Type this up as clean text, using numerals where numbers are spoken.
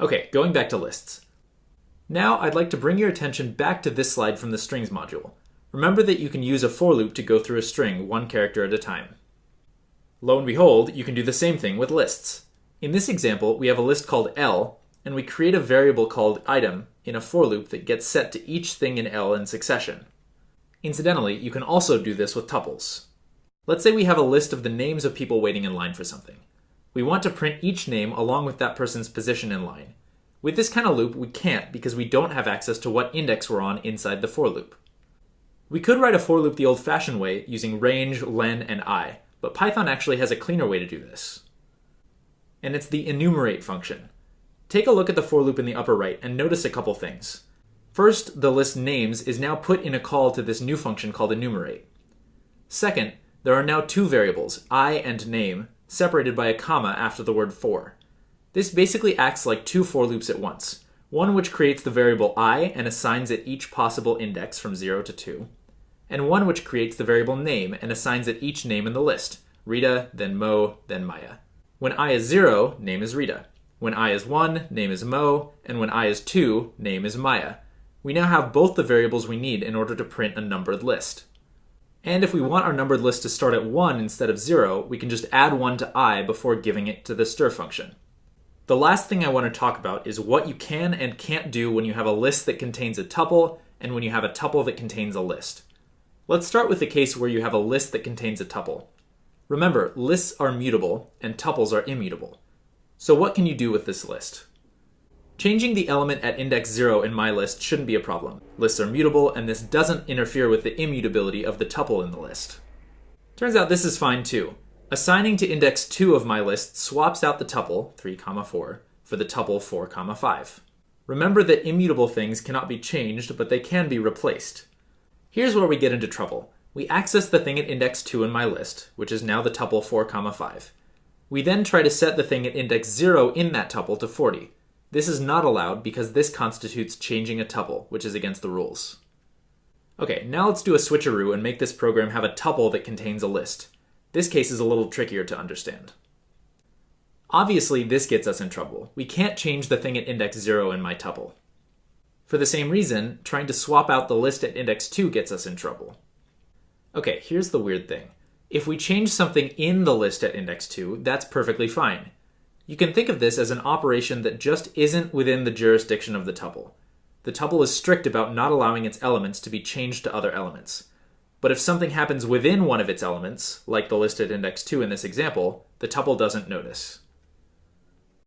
Okay, going back to lists. Now I'd like to bring your attention back to this slide from the strings module. Remember that you can use a for loop to go through a string one character at a time. Lo and behold, you can do the same thing with lists. In this example, we have a list called L, and we create a variable called item in a for loop that gets set to each thing in L in succession. Incidentally, you can also do this with tuples. Let's say we have a list of the names of people waiting in line for something. We want to print each name along with that person's position in line. With this kind of loop, we can't because we don't have access to what index we're on inside the for loop. We could write a for loop the old-fashioned way using range, len, and I, but Python actually has a cleaner way to do this. And it's the enumerate function. Take a look at the for loop in the upper right and notice a couple things. First, the list names is now put in a call to this new function called enumerate. Second, there are now two variables, I and name, separated by a comma after the word for. This basically acts like two for loops at once, one which creates the variable I and assigns it each possible index from 0 to 2, and one which creates the variable name and assigns it each name in the list, Rita, then Mo, then Maya. When I is 0, name is Rita. When I is 1, name is Mo, and when I is 2, name is Maya. We now have both the variables we need in order to print a numbered list. And if we want our numbered list to start at 1 instead of 0, we can just add 1 to I before giving it to the stir function. The last thing I want to talk about is what you can and can't do when you have a list that contains a tuple and when you have a tuple that contains a list. Let's start with the case where you have a list that contains a tuple. Remember, lists are mutable and tuples are immutable. So what can you do with this list? Changing the element at index 0 in my list shouldn't be a problem. Lists are mutable, and this doesn't interfere with the immutability of the tuple in the list. Turns out this is fine too. Assigning to index 2 of my list swaps out the tuple, 3, 4, for the tuple 4, 5. Remember that immutable things cannot be changed, but they can be replaced. Here's where we get into trouble. We access the thing at index 2 in my list, which is now the tuple 4, 5. We then try to set the thing at index 0 in that tuple to 40. This is not allowed because this constitutes changing a tuple, which is against the rules. Okay, now let's do a switcheroo and make this program have a tuple that contains a list. This case is a little trickier to understand. Obviously, this gets us in trouble. We can't change the thing at index 0 in my tuple. For the same reason, trying to swap out the list at index 2 gets us in trouble. Okay, here's the weird thing. If we change something in the list at index 2, that's perfectly fine. You can think of this as an operation that just isn't within the jurisdiction of the tuple. The tuple is strict about not allowing its elements to be changed to other elements. But if something happens within one of its elements, like the list at index 2 in this example, the tuple doesn't notice.